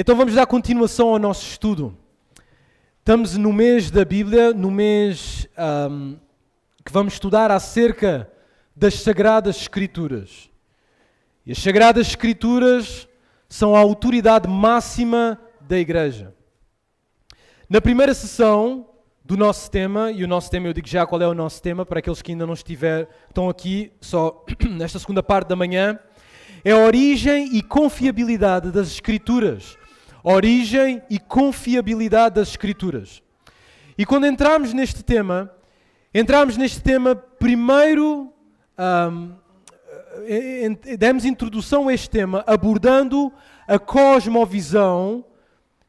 Então vamos dar continuação ao nosso estudo. Estamos no mês da Bíblia, no mês que vamos estudar acerca das Sagradas Escrituras. E as Sagradas Escrituras são a autoridade máxima da Igreja. Na primeira sessão do nosso tema, e o nosso tema, eu digo já qual é o nosso tema, para aqueles que ainda não estão aqui só nesta segunda parte da manhã, é a origem e confiabilidade das Escrituras. Origem e confiabilidade das Escrituras. E quando entramos neste tema primeiro, demos introdução a este tema abordando a cosmovisão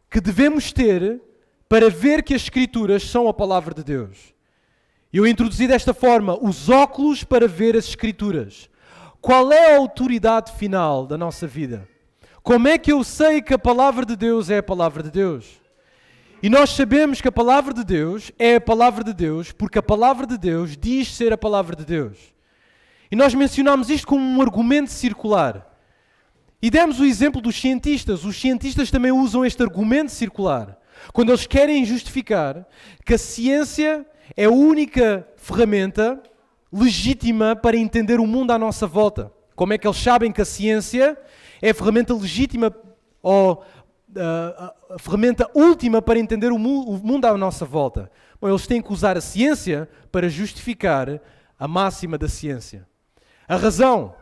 que devemos ter para ver que as Escrituras são a Palavra de Deus. Eu introduzi desta forma os óculos para ver as Escrituras. Qual é a autoridade final da nossa vida? Como é que eu sei que a Palavra de Deus é a Palavra de Deus? E nós sabemos que a Palavra de Deus é a Palavra de Deus porque a Palavra de Deus diz ser a Palavra de Deus. E nós mencionámos isto como um argumento circular. E demos o exemplo dos cientistas. Os cientistas também usam este argumento circular. Quando eles querem justificar que a ciência é a única ferramenta legítima para entender o mundo à nossa volta. Como é que eles sabem que a ciência é a ferramenta legítima ou a ferramenta última para entender o mundo à nossa volta? Bom, eles têm que usar a ciência para justificar a máxima da ciência. A razão.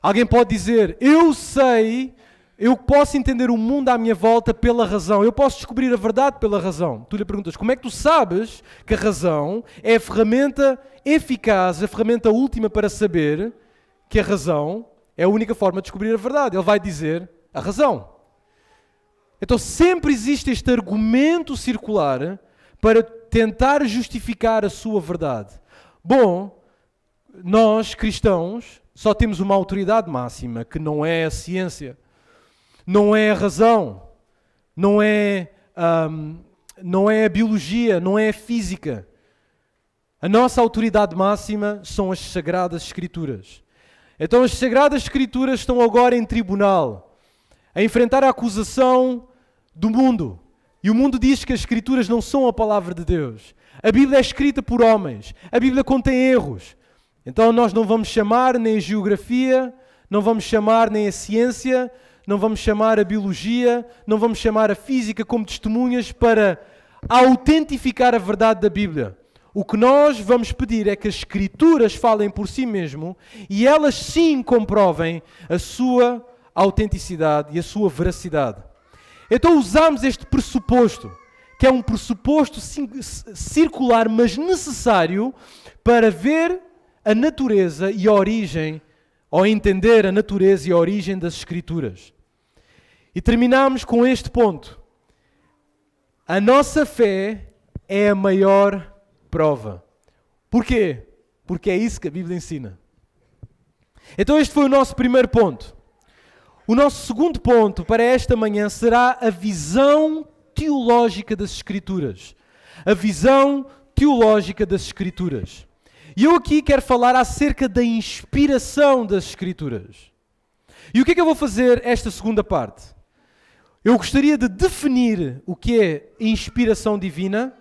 Alguém pode dizer, eu posso entender o mundo à minha volta pela razão. Eu posso descobrir a verdade pela razão. Tu lhe perguntas, como é que tu sabes que a razão é a ferramenta eficaz, a ferramenta última para saber que a razão é a única forma de descobrir a verdade? Ele vai dizer a razão. Então sempre existe este argumento circular para tentar justificar a sua verdade. Bom, nós cristãos só temos uma autoridade máxima, que não é a ciência, não é a razão, não é a biologia, não é a física. A nossa autoridade máxima são as Sagradas Escrituras. Então as Sagradas Escrituras estão agora em tribunal, a enfrentar a acusação do mundo. E o mundo diz que as Escrituras não são a Palavra de Deus. A Bíblia é escrita por homens. A Bíblia contém erros. Então nós não vamos chamar nem a geografia, não vamos chamar nem a ciência, não vamos chamar a biologia, não vamos chamar a física como testemunhas para autentificar a verdade da Bíblia. O que nós vamos pedir é que as Escrituras falem por si mesmo e elas sim comprovem a sua autenticidade e a sua veracidade. Então usamos este pressuposto, que é um pressuposto circular, mas necessário para ver a natureza e a origem, ou entender a natureza e a origem das Escrituras. E terminamos com este ponto. A nossa fé é a maior prova. Porquê? Porque é isso que a Bíblia ensina. Então este foi o nosso primeiro ponto. O nosso segundo ponto para esta manhã será a visão teológica das Escrituras. A visão teológica das Escrituras. E eu aqui quero falar acerca da inspiração das Escrituras. E o que é que eu vou fazer esta segunda parte? Eu gostaria de definir o que é inspiração divina,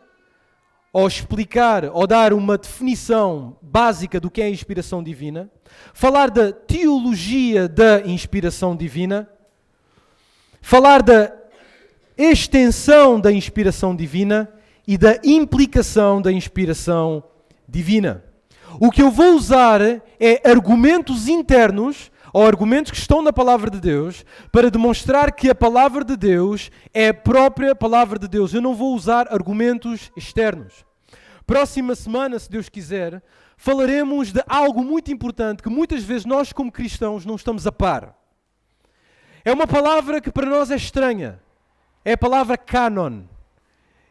ou explicar, ou dar uma definição básica do que é a inspiração divina, falar da teologia da inspiração divina, falar da extensão da inspiração divina e da implicação da inspiração divina. O que eu vou usar é argumentos internos, ou argumentos que estão na Palavra de Deus, para demonstrar que a Palavra de Deus é a própria Palavra de Deus. Eu não vou usar argumentos externos. Próxima semana, se Deus quiser, falaremos de algo muito importante que muitas vezes nós como cristãos não estamos a par. É uma palavra que para nós é estranha. É a palavra cânon.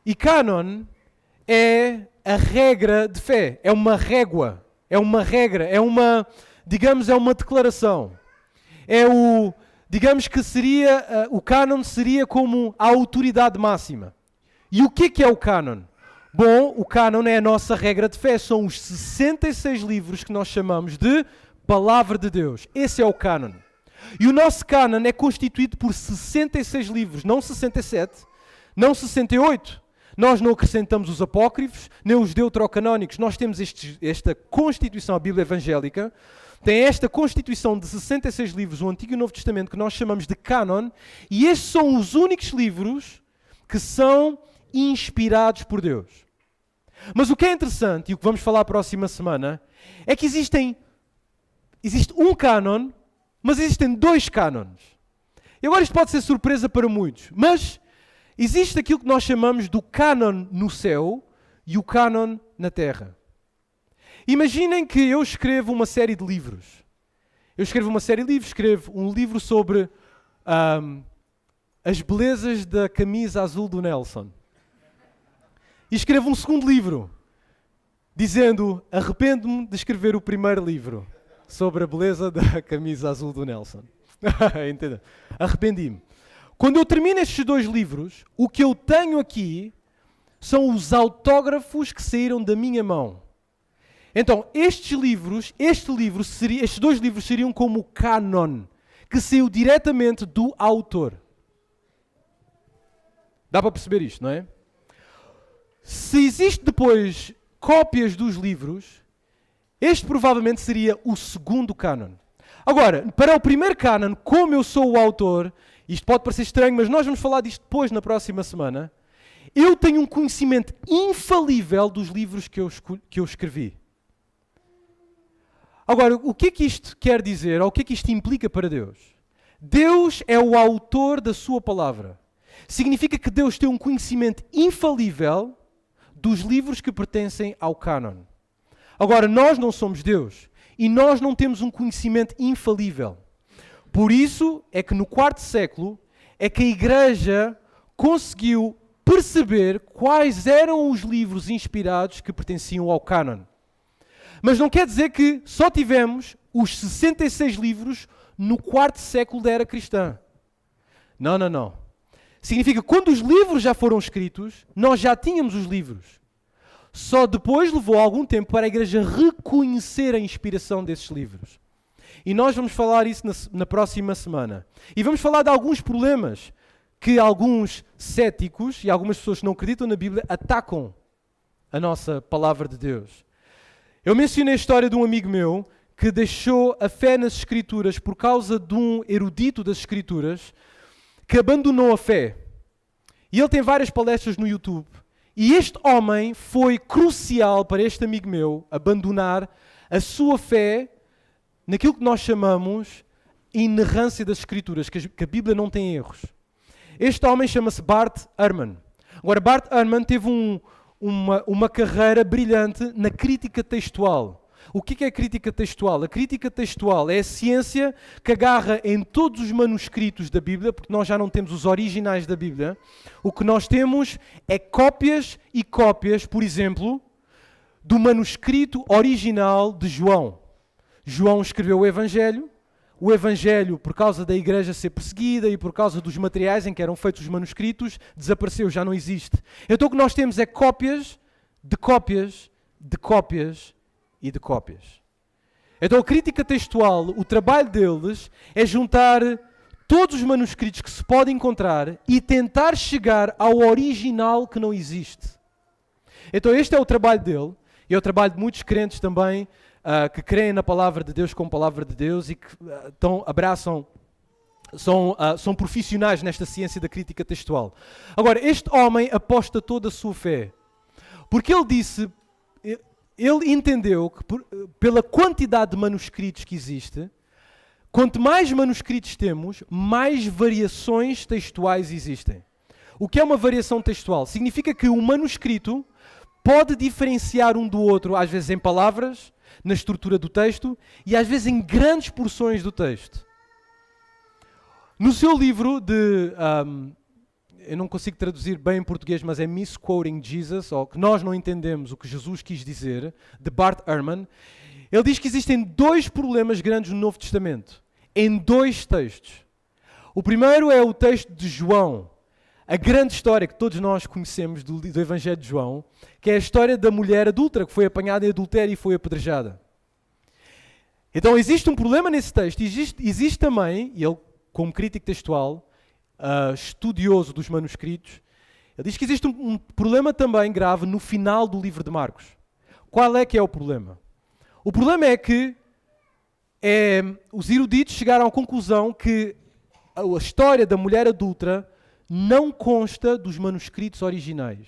E cânon é a regra de fé, é uma régua, é uma regra, é uma declaração. Digamos que seria, o cânon seria como a autoridade máxima. E o que é o cânon? Bom, o cânon é a nossa regra de fé, são os 66 livros que nós chamamos de Palavra de Deus. Esse é o cânon. E o nosso cânon é constituído por 66 livros, não 67, não 68. Nós não acrescentamos os apócrifos, nem os deuterocanónicos. Nós temos esta constituição, a Bíblia evangélica, tem esta constituição de 66 livros, o Antigo e o Novo Testamento, que nós chamamos de cânon, e estes são os únicos livros que são inspirados por Deus. Mas o que é interessante, e o que vamos falar a próxima semana, é que existe um cânon, mas existem dois cânones. E agora isto pode ser surpresa para muitos, mas existe aquilo que nós chamamos do cânon no céu e o cânon na terra. Imaginem que eu escrevo uma série de livros. Escrevo um livro sobre as belezas da camisa azul do Nelson. E escrevo um segundo livro, dizendo, arrependo-me de escrever o primeiro livro sobre a beleza da camisa azul do Nelson. Entendeu? Arrependi-me. Quando eu termino estes dois livros, o que eu tenho aqui são os autógrafos que saíram da minha mão. Então, estes dois livros seriam como o cânon, que saiu diretamente do autor. Dá para perceber isto, não é? Se existe depois cópias dos livros, este provavelmente seria o segundo cânon. Agora, para o primeiro cânon, como eu sou o autor, isto pode parecer estranho, mas nós vamos falar disto depois na próxima semana, eu tenho um conhecimento infalível dos livros que eu escrevi. Agora, o que é que isto quer dizer, ou o que é que isto implica para Deus? Deus é o autor da sua palavra. Significa que Deus tem um conhecimento infalível dos livros que pertencem ao cânon. Agora, nós não somos Deus e nós não temos um conhecimento infalível. Por isso é que no quarto século é que a Igreja conseguiu perceber quais eram os livros inspirados que pertenciam ao cânon. Mas não quer dizer que só tivemos os 66 livros no quarto século da era cristã. Não. Significa que quando os livros já foram escritos, nós já tínhamos os livros. Só depois levou algum tempo para a Igreja reconhecer a inspiração desses livros. E nós vamos falar isso na próxima semana. E vamos falar de alguns problemas que alguns céticos e algumas pessoas que não acreditam na Bíblia atacam a nossa palavra de Deus. Eu mencionei a história de um amigo meu que deixou a fé nas Escrituras por causa de um erudito das Escrituras que abandonou a fé. E ele tem várias palestras no YouTube. E este homem foi crucial para este amigo meu abandonar a sua fé naquilo que nós chamamos inerrância das Escrituras, que a Bíblia não tem erros. Este homem chama-se Bart Ehrman. Agora, Bart Ehrman teve uma carreira brilhante na crítica textual. O que é a crítica textual? A crítica textual é a ciência que agarra em todos os manuscritos da Bíblia, porque nós já não temos os originais da Bíblia. O que nós temos é cópias e cópias, por exemplo, do manuscrito original de João. João escreveu o Evangelho, por causa da igreja ser perseguida e por causa dos materiais em que eram feitos os manuscritos, desapareceu, já não existe. Então o que nós temos é cópias de cópias de cópias e de cópias. Então a crítica textual, o trabalho deles é juntar todos os manuscritos que se pode encontrar e tentar chegar ao original que não existe. Então este é o trabalho dele, e é o trabalho de muitos crentes também, que creem na palavra de Deus como palavra de Deus e que são profissionais nesta ciência da crítica textual. Agora, este homem aposta toda a sua fé, porque ele entendeu que pela quantidade de manuscritos que existe, quanto mais manuscritos temos, mais variações textuais existem. O que é uma variação textual? Significa que um manuscrito pode diferenciar um do outro, às vezes em palavras, na estrutura do texto e às vezes em grandes porções do texto. No seu livro eu não consigo traduzir bem em português, mas é Misquoting Jesus, ou que nós não entendemos o que Jesus quis dizer, de Bart Ehrman, ele diz que existem dois problemas grandes no Novo Testamento, em dois textos. O primeiro é o texto de João, a grande história que todos nós conhecemos do Evangelho de João, que é a história da mulher adúltera que foi apanhada em adultério e foi apedrejada. Então existe um problema nesse texto, existe também, e ele, como crítico textual, estudioso dos manuscritos, ele diz que existe um problema também grave no final do livro de Marcos. Qual é que é o problema? O problema é que os eruditos chegaram à conclusão que a história da mulher adúltera não consta dos manuscritos originais.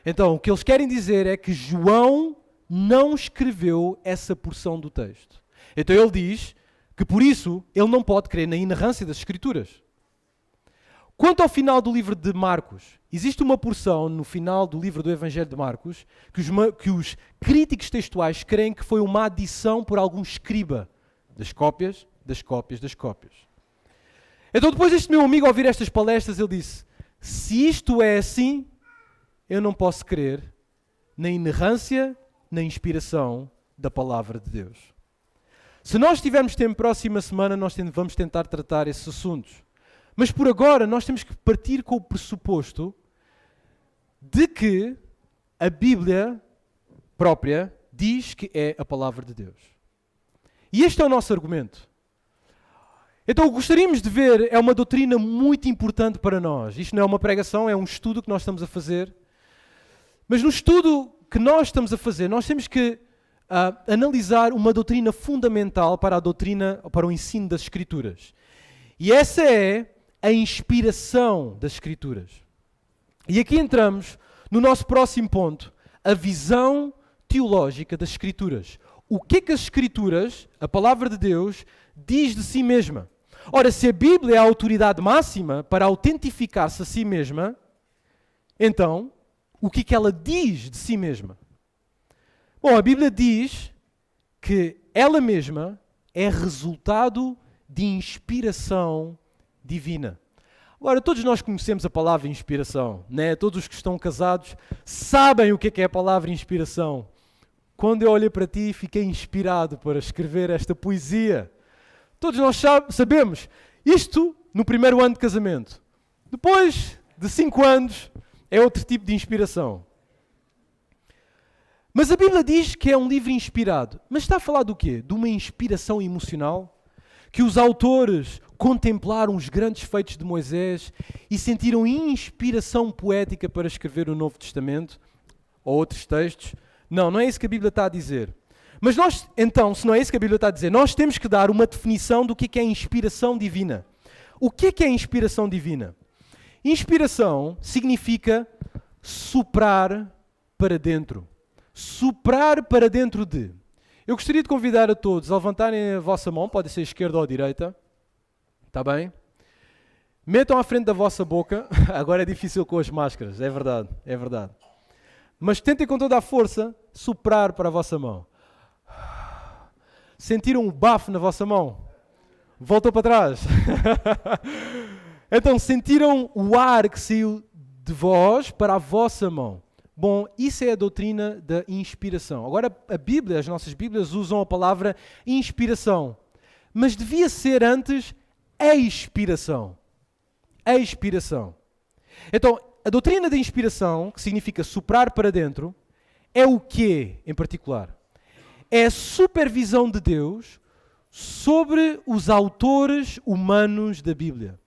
Então, o que eles querem dizer é que João não escreveu essa porção do texto. Então ele diz que por isso ele não pode crer na inerrância das Escrituras. Quanto ao final do livro de Marcos, existe uma porção no final do livro do Evangelho de Marcos que os críticos textuais creem que foi uma adição por algum escriba das cópias, das cópias, das cópias. Então depois deste meu amigo ouvir estas palestras, ele disse: se isto é assim, eu não posso crer na inerrância, na inspiração da palavra de Deus. Se nós tivermos tempo próxima semana, nós vamos tentar tratar esses assuntos. Mas por agora nós temos que partir com o pressuposto de que a Bíblia própria diz que é a palavra de Deus. E este é o nosso argumento. Então, gostaríamos de ver, é uma doutrina muito importante para nós. Isto não é uma pregação, é um estudo que nós estamos a fazer. Mas no estudo que nós estamos a fazer, nós temos que analisar uma doutrina fundamental para a doutrina, para o ensino das Escrituras. E essa é a inspiração das Escrituras. E aqui entramos no nosso próximo ponto, a visão teológica das Escrituras. O que é que as Escrituras, a palavra de Deus, diz de si mesma? Ora, se a Bíblia é a autoridade máxima para autentificar-se a si mesma, então, o que é que ela diz de si mesma? Bom, a Bíblia diz que ela mesma é resultado de inspiração divina. Agora, todos nós conhecemos a palavra inspiração, né? Todos os que estão casados sabem o que é a palavra inspiração. Quando eu olhei para ti, fiquei inspirado para escrever esta poesia. Todos nós sabemos isto no primeiro ano de casamento. Depois de 5 anos, é outro tipo de inspiração. Mas a Bíblia diz que é um livro inspirado. Mas está a falar do quê? De uma inspiração emocional? Que os autores contemplaram os grandes feitos de Moisés e sentiram inspiração poética para escrever o Novo Testamento? Ou outros textos? Não, não é isso que a Bíblia está a dizer. Mas nós, então, se não é isso que a Bíblia está a dizer, nós temos que dar uma definição do que é inspiração divina. O que é inspiração divina? Inspiração significa soprar para dentro. Soprar para dentro de. Eu gostaria de convidar a todos a levantarem a vossa mão, pode ser esquerda ou direita. Está bem? Metam à frente da vossa boca. Agora é difícil com as máscaras, é verdade, é verdade. Mas tentem com toda a força soprar para a vossa mão. Sentiram um bafo na vossa mão? Voltou para trás. Então, sentiram o ar que saiu de vós para a vossa mão. Bom, isso é a doutrina da inspiração. Agora, a Bíblia, as nossas Bíblias usam a palavra inspiração. Mas devia ser antes expiração. Expiração. Então, a doutrina da inspiração, que significa soprar para dentro, é o quê em particular? É a supervisão de Deus sobre os autores humanos da Bíblia.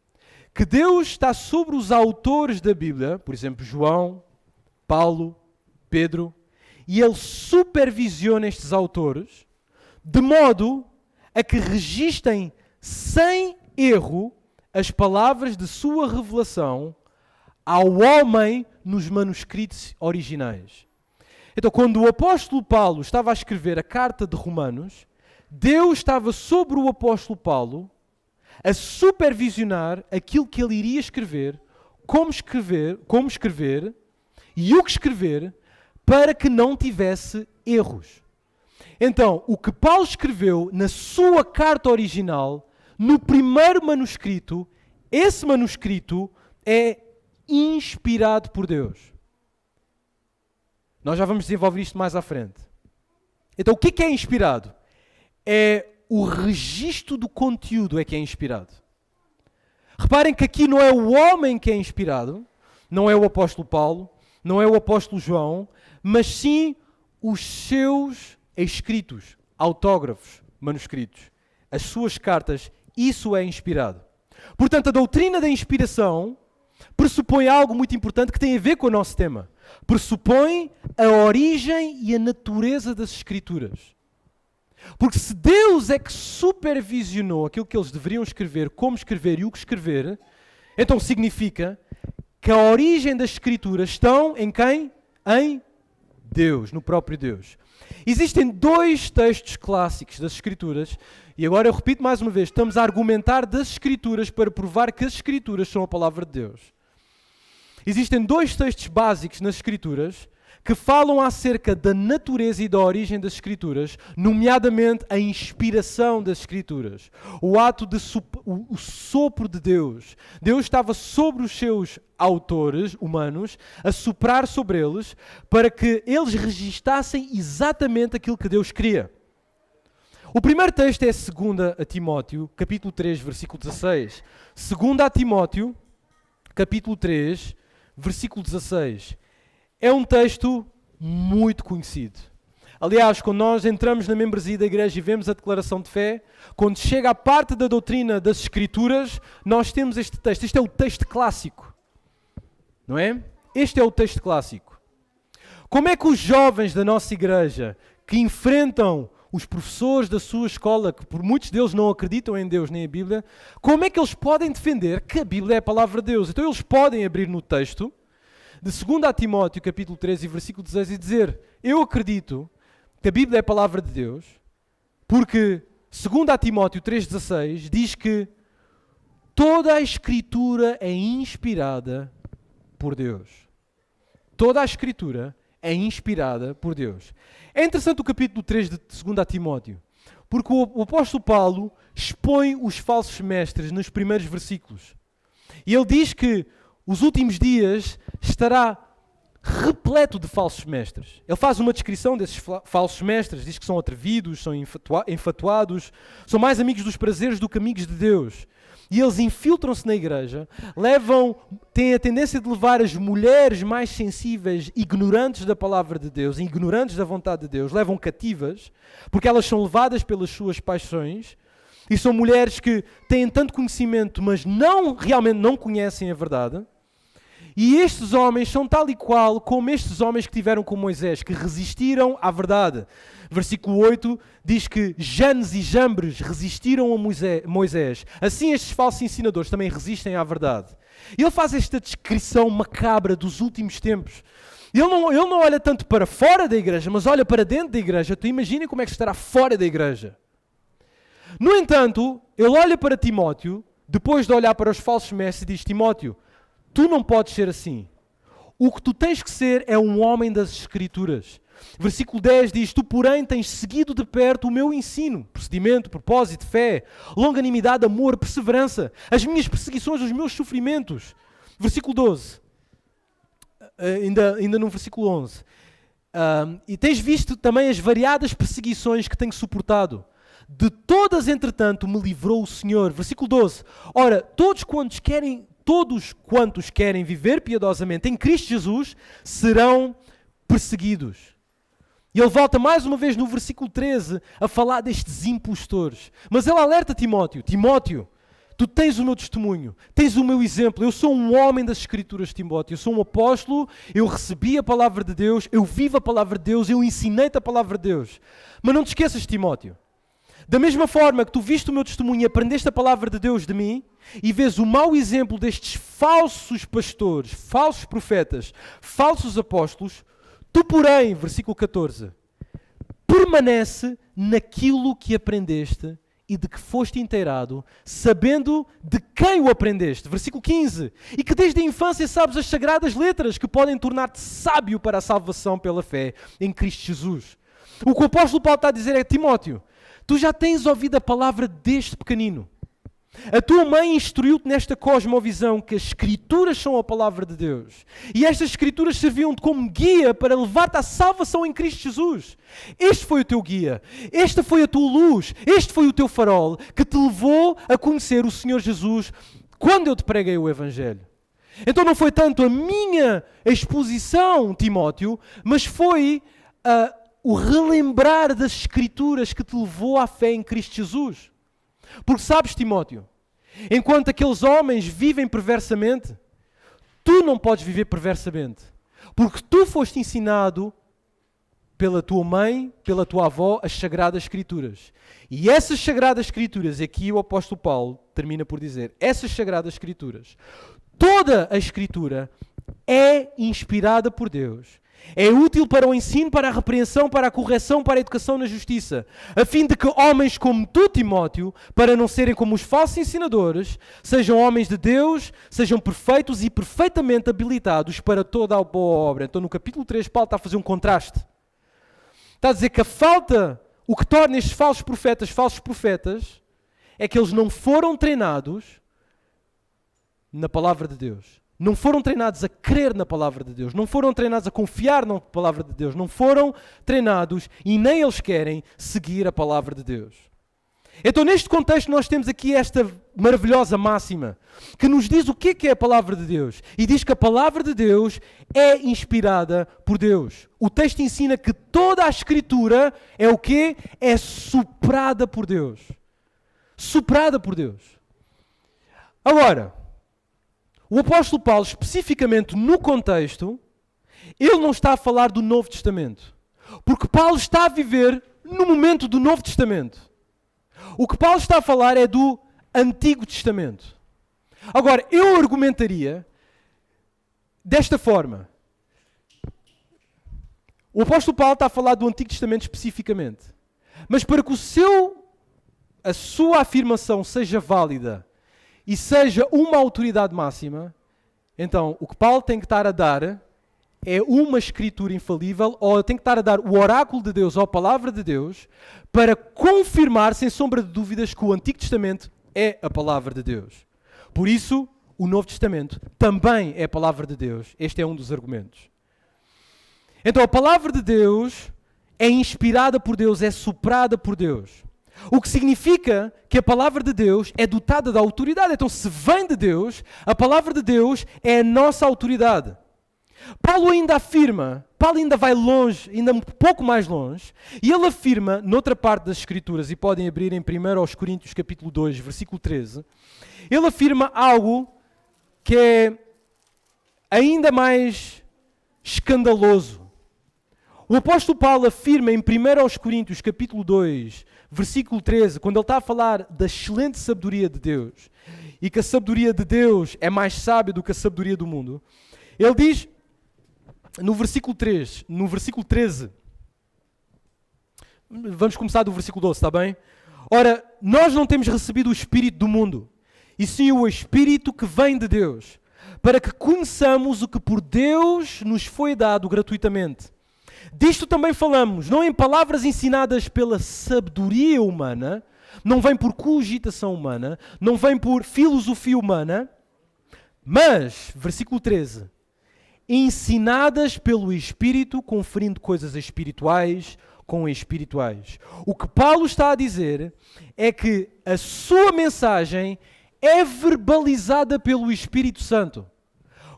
Que Deus está sobre os autores da Bíblia, por exemplo, João, Paulo, Pedro, e Ele supervisiona estes autores de modo a que registem sem erro as palavras de sua revelação ao homem nos manuscritos originais. Então, quando o apóstolo Paulo estava a escrever a carta de Romanos, Deus estava sobre o apóstolo Paulo a supervisionar aquilo que ele iria escrever, como escrever e o que escrever, para que não tivesse erros. Então, o que Paulo escreveu na sua carta original, no primeiro manuscrito, esse manuscrito é inspirado por Deus. Nós já vamos desenvolver isto mais à frente. Então, o que é inspirado? É o registro do conteúdo é que é inspirado. Reparem que aqui não é o homem que é inspirado, não é o apóstolo Paulo, não é o apóstolo João, mas sim os seus escritos, autógrafos, manuscritos, as suas cartas, isso é inspirado. Portanto, a doutrina da inspiração pressupõe algo muito importante que tem a ver com o nosso tema. Pressupõe a origem e a natureza das Escrituras. Porque se Deus é que supervisionou aquilo que eles deveriam escrever, como escrever e o que escrever, então significa que a origem das Escrituras estão em quem? Em Deus, no próprio Deus. Existem dois textos clássicos das Escrituras, e agora eu repito mais uma vez, estamos a argumentar das Escrituras para provar que as Escrituras são a palavra de Deus. Existem dois textos básicos nas Escrituras que falam acerca da natureza e da origem das Escrituras, nomeadamente a inspiração das Escrituras, o ato de o sopro de Deus. Deus estava sobre os seus autores humanos, a soprar sobre eles, para que eles registassem exatamente aquilo que Deus queria. O primeiro texto é 2 a Timóteo, capítulo 3, versículo 16. 2 a Timóteo, capítulo 3, versículo 16. É um texto muito conhecido. Aliás, quando nós entramos na membresia da igreja e vemos a declaração de fé, quando chega à parte da doutrina das Escrituras, nós temos este texto. Este é o texto clássico. Não é? Este é o texto clássico. Como é que os jovens da nossa igreja, que enfrentam os professores da sua escola, que por muitos deles não acreditam em Deus nem a Bíblia, como é que eles podem defender que a Bíblia é a palavra de Deus? Então eles podem abrir no texto de 2 a Timóteo, capítulo 13, versículo 16, e dizer: eu acredito que a Bíblia é a palavra de Deus, porque 2 a Timóteo 3,16 diz que toda a Escritura é inspirada por Deus. Toda a Escritura é inspirada por Deus. É interessante o capítulo 3 de 2 a Timóteo, porque o apóstolo Paulo expõe os falsos mestres nos primeiros versículos. E ele diz que os últimos dias estará repleto de falsos mestres. Ele faz uma descrição desses falsos mestres, diz que são atrevidos, são enfatuados, são mais amigos dos prazeres do que amigos de Deus. E eles infiltram-se na igreja, têm a tendência de levar as mulheres mais sensíveis, ignorantes da palavra de Deus, ignorantes da vontade de Deus, levam cativas, porque elas são levadas pelas suas paixões, e são mulheres que têm tanto conhecimento, mas realmente não conhecem a verdade. E estes homens são tal e qual como estes homens que tiveram com Moisés, que resistiram à verdade. Versículo 8 diz que Janes e Jambres resistiram a Moisés. Assim estes falsos ensinadores também resistem à verdade. E ele faz esta descrição macabra dos últimos tempos. Ele não olha tanto para fora da igreja, mas olha para dentro da igreja. Tu imagina como é que estará fora da igreja. No entanto, ele olha para Timóteo, depois de olhar para os falsos mestres, e diz: Timóteo, tu não podes ser assim. O que tu tens que ser é um homem das Escrituras. Versículo 10 diz: tu, porém, tens seguido de perto o meu ensino, procedimento, propósito, fé, longanimidade, amor, perseverança, as minhas perseguições, os meus sofrimentos. Versículo 12. Ainda no versículo 11. E tens visto também as variadas perseguições que tenho suportado. De todas, entretanto, me livrou o Senhor. Versículo 12. Ora, todos quantos querem viver piedosamente em Cristo Jesus serão perseguidos. E ele volta mais uma vez no versículo 13 a falar destes impostores. Mas ele alerta Timóteo: Timóteo, tu tens o meu testemunho, tens o meu exemplo. Eu sou um homem das Escrituras, Timóteo. Eu sou um apóstolo, eu recebi a palavra de Deus, eu vivo a palavra de Deus, eu ensinei-te a palavra de Deus. Mas não te esqueças, Timóteo, da mesma forma que tu viste o meu testemunho e aprendeste a palavra de Deus de mim, e vês o mau exemplo destes falsos pastores, falsos profetas, falsos apóstolos, tu, porém, versículo 14, permanece naquilo que aprendeste e de que foste inteirado, sabendo de quem o aprendeste. Versículo 15, e que desde a infância sabes as sagradas letras que podem tornar-te sábio para a salvação pela fé em Cristo Jesus. O que o apóstolo Paulo está a dizer é: Timóteo, tu já tens ouvido a palavra desde pequenino. A tua mãe instruiu-te nesta cosmovisão que as Escrituras são a palavra de Deus. E estas Escrituras serviam-te como guia para levar-te à salvação em Cristo Jesus. Este foi o teu guia. Esta foi a tua luz. Este foi o teu farol que te levou a conhecer o Senhor Jesus quando eu te preguei o Evangelho. Então não foi tanto a minha exposição, Timóteo, mas foi o relembrar das Escrituras que te levou à fé em Cristo Jesus. Porque sabes, Timóteo, enquanto aqueles homens vivem perversamente, tu não podes viver perversamente. Porque tu foste ensinado pela tua mãe, pela tua avó, as Sagradas Escrituras. E essas Sagradas Escrituras, aqui o apóstolo Paulo termina por dizer, essas Sagradas Escrituras, toda a Escritura é inspirada por Deus. É útil para o ensino, para a repreensão, para a correção, para a educação na justiça, a fim de que homens como tu, Timóteo, para não serem como os falsos ensinadores, sejam homens de Deus, sejam perfeitos e perfeitamente habilitados para toda a boa obra. Então no capítulo 3, Paulo está a fazer um contraste. Está a dizer que a falta, o que torna estes falsos profetas, é que eles não foram treinados na palavra de Deus. Não foram treinados a crer na palavra de Deus. Não foram treinados a confiar na palavra de Deus. Não foram treinados e nem eles querem seguir a palavra de Deus. Então, neste contexto, nós temos aqui esta maravilhosa máxima que nos diz o que é a palavra de Deus. E diz que a palavra de Deus é inspirada por Deus. O texto ensina que toda a Escritura é o quê? É soprada por Deus. Soprada por Deus. Agora, o apóstolo Paulo, especificamente no contexto, ele não está a falar do Novo Testamento. Porque Paulo está a viver no momento do Novo Testamento. O que Paulo está a falar é do Antigo Testamento. Agora, eu argumentaria desta forma. O apóstolo Paulo está a falar do Antigo Testamento especificamente. Mas para que a sua afirmação seja válida e seja uma autoridade máxima, então o que Paulo tem que estar a dar é uma escritura infalível, ou tem que estar a dar o oráculo de Deus ou a palavra de Deus para confirmar, sem sombra de dúvidas, que o Antigo Testamento é a palavra de Deus. Por isso, o Novo Testamento também é a palavra de Deus. Este é um dos argumentos. Então, a palavra de Deus é inspirada por Deus, é soprada por Deus. O que significa que a palavra de Deus é dotada da autoridade. Então, se vem de Deus, a palavra de Deus é a nossa autoridade. Paulo ainda afirma, Paulo ainda vai longe, ainda um pouco mais longe, e ele afirma, noutra parte das Escrituras, e podem abrir em 1 Coríntios capítulo 2, versículo 13, ele afirma algo que é ainda mais escandaloso. O apóstolo Paulo afirma em 1 Coríntios capítulo 2, versículo 13, quando ele está a falar da excelente sabedoria de Deus, e que a sabedoria de Deus é mais sábia do que a sabedoria do mundo, ele diz, no versículo 13, vamos começar do versículo 12, está bem? Ora, nós não temos recebido o Espírito do mundo, e sim o Espírito que vem de Deus, para que conheçamos o que por Deus nos foi dado gratuitamente. Disto também falamos, não em palavras ensinadas pela sabedoria humana, não vem por cogitação humana, não vem por filosofia humana, mas, versículo 13, ensinadas pelo Espírito, conferindo coisas espirituais com espirituais. O que Paulo está a dizer é que a sua mensagem é verbalizada pelo Espírito Santo.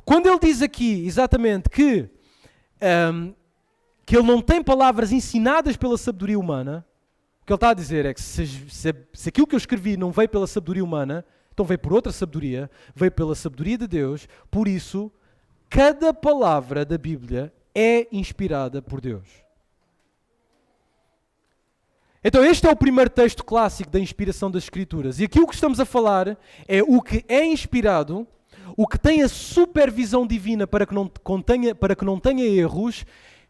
Quando ele diz aqui, exatamente, que ele não tem palavras ensinadas pela sabedoria humana, o que ele está a dizer é que se aquilo que eu escrevi não veio pela sabedoria humana, então veio por outra sabedoria, veio pela sabedoria de Deus, por isso, cada palavra da Bíblia é inspirada por Deus. Então este é o primeiro texto clássico da inspiração das Escrituras. E aqui o que estamos a falar é o que é inspirado, o que tem a supervisão divina para que não tenha erros,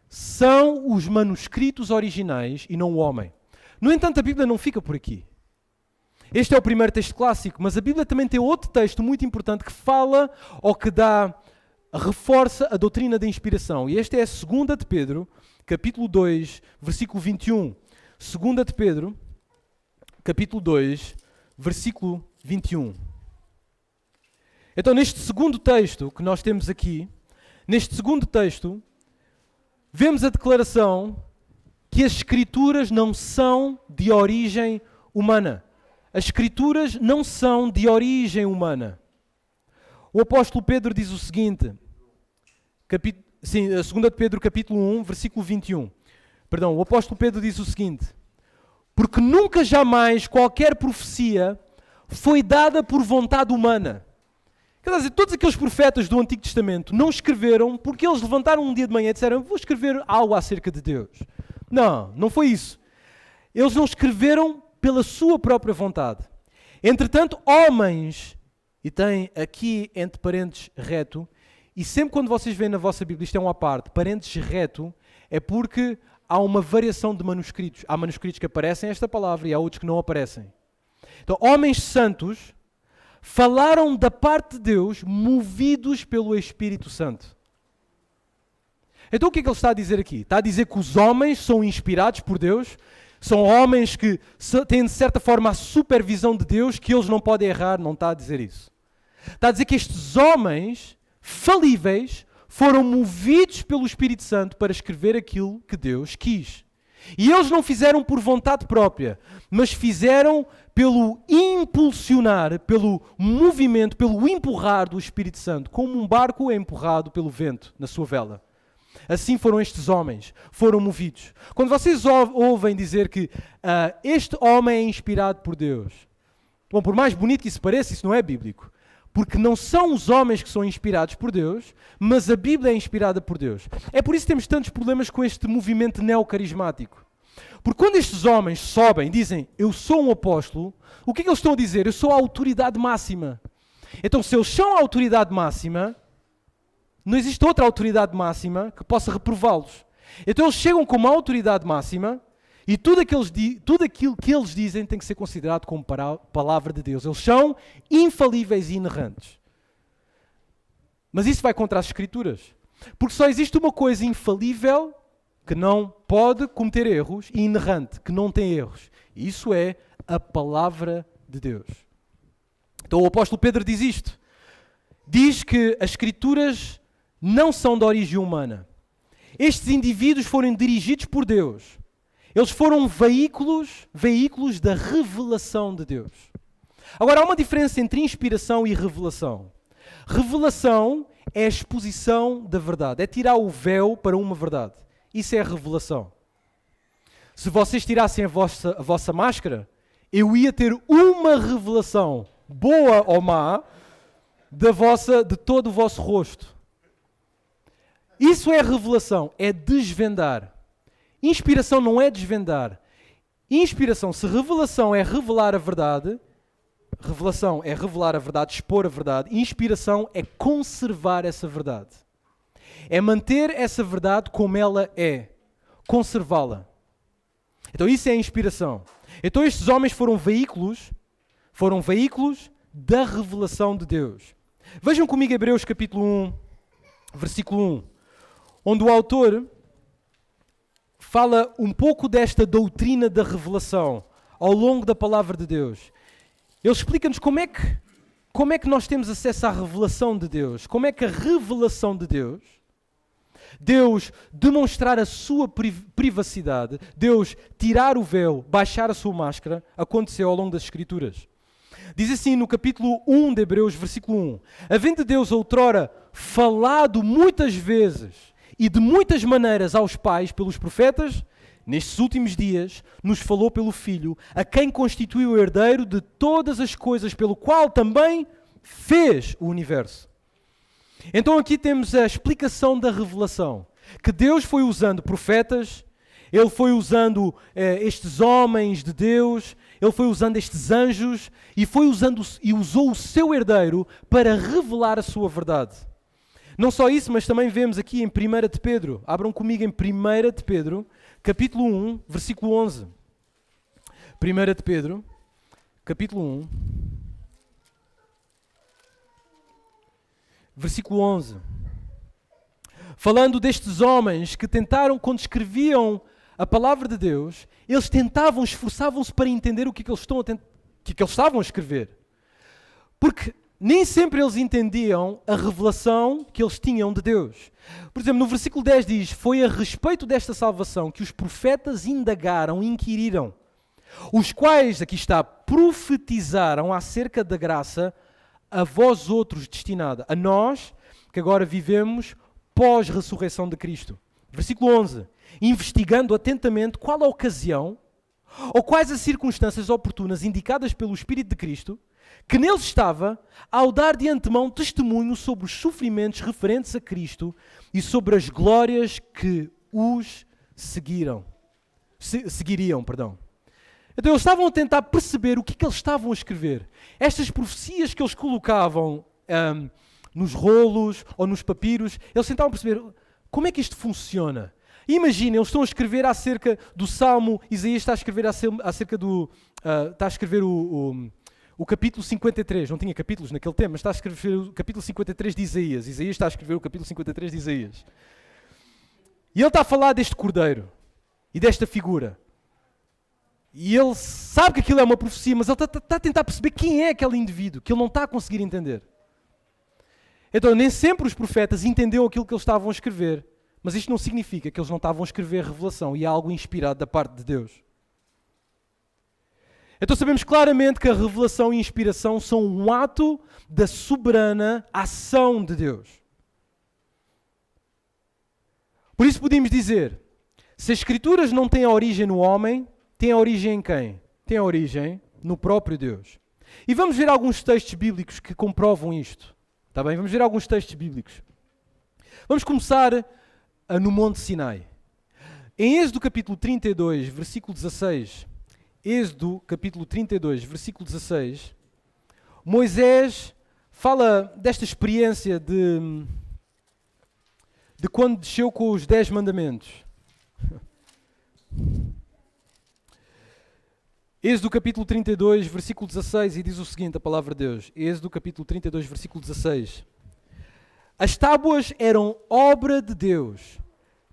são os manuscritos originais e não o homem. No entanto, a Bíblia não fica por aqui. Este é o primeiro texto clássico, mas a Bíblia também tem outro texto muito importante que fala ou que reforça a doutrina da inspiração. E este é a 2 de Pedro, capítulo 2, versículo 21. 2 de Pedro, capítulo 2, versículo 21. Então, neste segundo texto que nós temos aqui, neste segundo texto, vemos a declaração que as Escrituras não são de origem humana. As Escrituras não são de origem humana. O apóstolo Pedro diz o seguinte, 2 de Pedro capítulo 1, versículo 21. o apóstolo Pedro diz o seguinte: porque nunca jamais qualquer profecia foi dada por vontade humana. Quer dizer, todos aqueles profetas do Antigo Testamento não escreveram porque eles levantaram um dia de manhã e disseram: vou escrever algo acerca de Deus. Não, não foi isso. Eles não escreveram pela sua própria vontade. Entretanto, homens, e tem aqui entre parênteses reto, e sempre quando vocês veem na vossa Bíblia, isto é uma parte, parênteses reto, é porque há uma variação de manuscritos. Há manuscritos que aparecem esta palavra e há outros que não aparecem. Então, homens santos falaram da parte de Deus, movidos pelo Espírito Santo. Então o que é que ele está a dizer aqui? Está a dizer que os homens são inspirados por Deus, são homens que têm de certa forma a supervisão de Deus, que eles não podem errar, não está a dizer isso. Está a dizer que estes homens falíveis foram movidos pelo Espírito Santo para escrever aquilo que Deus quis. E eles não fizeram por vontade própria, mas fizeram pelo impulsionar, pelo movimento, pelo empurrar do Espírito Santo, como um barco é empurrado pelo vento na sua vela. Assim foram estes homens, foram movidos. Quando vocês ouvem dizer que este homem é inspirado por Deus, bom, por mais bonito que isso pareça, isso não é bíblico. Porque não são os homens que são inspirados por Deus, mas a Bíblia é inspirada por Deus. É por isso que temos tantos problemas com este movimento neocarismático. Porque quando estes homens sobem e dizem, eu sou um apóstolo, o que é que eles estão a dizer? Eu sou a autoridade máxima. Então, se eles são a autoridade máxima, não existe outra autoridade máxima que possa reprová-los. Então, eles chegam como a autoridade máxima e tudo aquilo que eles dizem tem que ser considerado como palavra de Deus. Eles são infalíveis e inerrantes. Mas isso vai contra as Escrituras. Porque só existe uma coisa infalível que não pode cometer erros e inerrante, que não tem erros. E isso é a palavra de Deus. Então o apóstolo Pedro diz isto. Diz que as Escrituras não são de origem humana. Estes indivíduos foram dirigidos por Deus. Eles foram veículos da revelação de Deus. Agora, há uma diferença entre inspiração e revelação. Revelação é a exposição da verdade, é tirar o véu para uma verdade. Isso é a revelação. Se vocês tirassem a vossa máscara, eu ia ter uma revelação, boa ou má, de todo o vosso rosto. Isso é revelação, é desvendar. Inspiração não é desvendar. Inspiração, se revelação é revelar a verdade, revelação é revelar a verdade, expor a verdade, inspiração é conservar essa verdade. É manter essa verdade como ela é, conservá-la. Então isso é a inspiração. Então estes homens foram veículos da revelação de Deus. Vejam comigo Hebreus capítulo 1, versículo 1, onde o autor fala um pouco desta doutrina da revelação ao longo da palavra de Deus. Ele explica-nos como é que nós temos acesso à revelação de Deus, como é que a revelação de Deus demonstrar a sua privacidade, Deus tirar o véu, baixar a sua máscara, aconteceu ao longo das Escrituras. Diz assim no capítulo 1 de Hebreus, versículo 1, havendo Deus outrora falado muitas vezes e de muitas maneiras aos pais pelos profetas, nestes últimos dias nos falou pelo Filho, a quem constituiu o herdeiro de todas as coisas, pelo qual também fez o universo. Então aqui temos a explicação da revelação, que Deus foi usando profetas, Ele foi usando estes homens de Deus, Ele foi usando estes anjos e usou o seu herdeiro para revelar a sua verdade. Não só isso, mas também vemos aqui em 1 de Pedro, abram comigo em 1 de Pedro, capítulo 1, versículo 11. 1 de Pedro, capítulo 1, versículo 11. Falando destes homens que tentaram, quando escreviam a palavra de Deus, eles tentavam, esforçavam-se para entender o que eles estavam a escrever. Porque nem sempre eles entendiam a revelação que eles tinham de Deus. Por exemplo, no versículo 10 diz, foi a respeito desta salvação que os profetas indagaram, inquiriram, os quais, aqui está, profetizaram acerca da graça a vós outros destinada, a nós, que agora vivemos pós-ressurreição de Cristo. Versículo 11. Investigando atentamente qual a ocasião ou quais as circunstâncias oportunas indicadas pelo Espírito de Cristo, que neles estava, ao dar de antemão testemunho sobre os sofrimentos referentes a Cristo e sobre as glórias que os seguiriam. Então eles estavam a tentar perceber o que eles estavam a escrever. Estas profecias que eles colocavam nos rolos ou nos papiros, eles tentavam perceber como é que isto funciona. Imaginem, eles estão a escrever acerca do Salmo, Isaías está a escrever acerca do... está a escrever o capítulo 53, não tinha capítulos naquele tempo, mas está a escrever o capítulo 53 de Isaías. Isaías está a escrever o capítulo 53 de Isaías. E ele está a falar deste cordeiro e desta figura. E ele sabe que aquilo é uma profecia, mas ele está a tentar perceber quem é aquele indivíduo, que ele não está a conseguir entender. Então, nem sempre os profetas entenderam aquilo que eles estavam a escrever, mas isto não significa que eles não estavam a escrever revelação e algo inspirado da parte de Deus. Então sabemos claramente que a revelação e a inspiração são um ato da soberana ação de Deus. Por isso podemos dizer, se as Escrituras não têm a origem no homem, têm a origem em quem? Tem a origem no próprio Deus. E vamos ver alguns textos bíblicos que comprovam isto. Está bem? Vamos ver alguns textos bíblicos. Vamos começar no Monte Sinai. Em Êxodo capítulo 32, versículo 16... Êxodo, capítulo 32, versículo 16, Moisés fala desta experiência de quando desceu com os 10 mandamentos. Êxodo, capítulo 32, versículo 16, e diz o seguinte, a palavra de Deus. Êxodo, capítulo 32, versículo 16. As tábuas eram obra de Deus.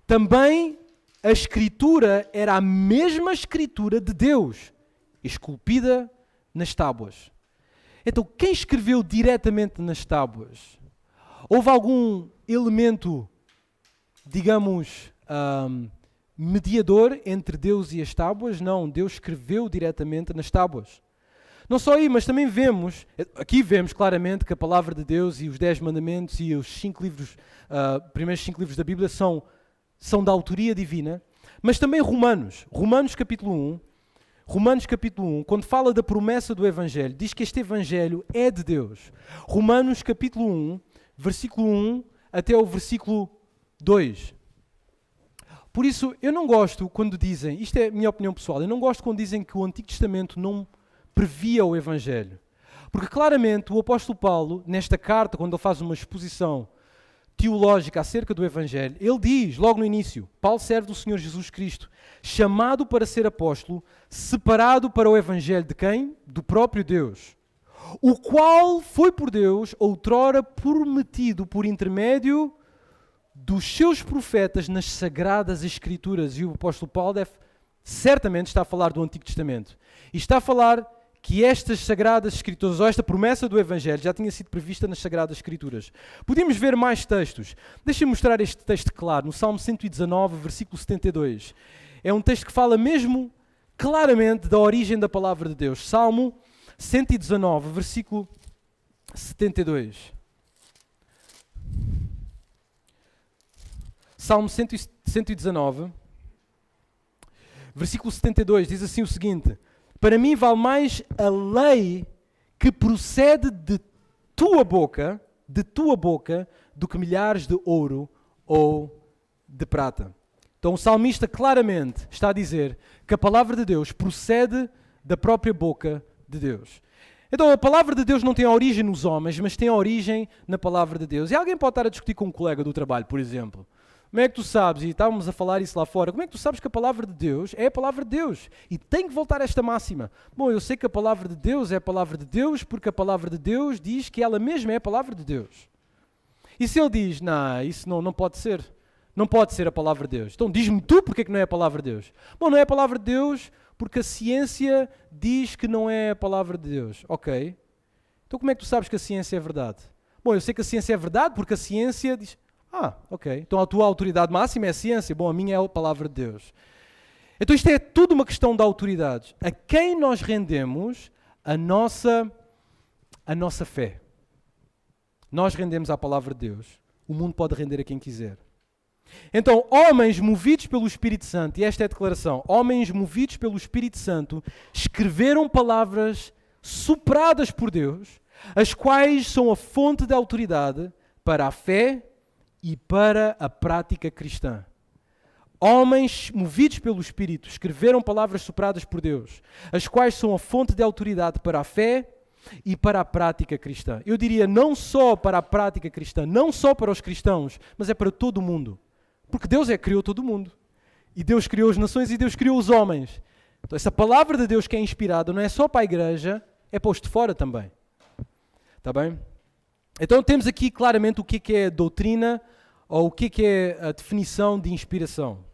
Também a escritura era a mesma escritura de Deus, esculpida nas tábuas. Então, quem escreveu diretamente nas tábuas? Houve algum elemento, digamos, mediador entre Deus e as tábuas? Não, Deus escreveu diretamente nas tábuas. Não só aí, mas também aqui vemos claramente que a palavra de Deus e os 10 mandamentos e os 5 livros, primeiros 5 livros da Bíblia são da autoria divina, mas também Romanos capítulo 1, quando fala da promessa do Evangelho, diz que este Evangelho é de Deus. Romanos capítulo 1, versículo 1 até o versículo 2. Por isso, eu não gosto quando dizem, isto é a minha opinião pessoal, eu não gosto quando dizem que o Antigo Testamento não previa o Evangelho. Porque claramente o apóstolo Paulo, nesta carta, quando ele faz uma exposição teológica acerca do Evangelho, ele diz, logo no início, Paulo serve do Senhor Jesus Cristo, chamado para ser apóstolo, separado para o Evangelho de quem? Do próprio Deus, o qual foi por Deus outrora prometido por intermédio dos seus profetas nas Sagradas Escrituras. E o apóstolo Paulo certamente está a falar do Antigo Testamento. E está a falar que estas Sagradas Escrituras, ou esta promessa do Evangelho, já tinha sido prevista nas Sagradas Escrituras. Podemos ver mais textos. Deixem-me mostrar este texto claro, no Salmo 119, versículo 72. É um texto que fala mesmo claramente da origem da palavra de Deus. Salmo 119, versículo 72. Salmo 119, versículo 72, diz assim o seguinte: para mim vale mais a lei que procede de tua boca, do que milhares de ouro ou de prata. Então o salmista claramente está a dizer que a palavra de Deus procede da própria boca de Deus. Então a palavra de Deus não tem origem nos homens, mas tem origem na palavra de Deus. E alguém pode estar a discutir com um colega do trabalho, por exemplo. Como é que tu sabes, e estávamos a falar isso lá fora, como é que tu sabes que a palavra de Deus é a palavra de Deus? E tem que voltar a esta máxima. Bom, eu sei que a palavra de Deus é a palavra de Deus porque a palavra de Deus diz que ela mesma é a palavra de Deus. E se ele diz, não, isso não pode ser. Não pode ser a palavra de Deus. Então diz-me tu porque é que não é a palavra de Deus. Bom, não é a palavra de Deus porque a ciência diz que não é a palavra de Deus. Ok. Então como é que tu sabes que a ciência é verdade? Bom, eu sei que a ciência é verdade porque a ciência diz... ok. Então a tua autoridade máxima é a ciência. Bom, a minha é a palavra de Deus. Então isto é tudo uma questão de autoridades. A quem nós rendemos a nossa fé? Nós rendemos à palavra de Deus. O mundo pode render a quem quiser. Então, homens movidos pelo Espírito Santo, e esta é a declaração, homens movidos pelo Espírito Santo escreveram palavras sopradas por Deus, as quais são a fonte de autoridade para a fé e para a prática cristã. Homens movidos pelo Espírito escreveram palavras sopradas por Deus, as quais são a fonte de autoridade para a fé e para a prática cristã. Eu diria não só para a prática cristã, não só para os cristãos, mas é para todo o mundo. Porque Deus criou todo o mundo. E Deus criou as nações e Deus criou os homens. Então essa palavra de Deus que é inspirada não é só para a igreja, é para os de fora também. Está bem? Então temos aqui claramente o que é doutrina ou o que é a definição de inspiração.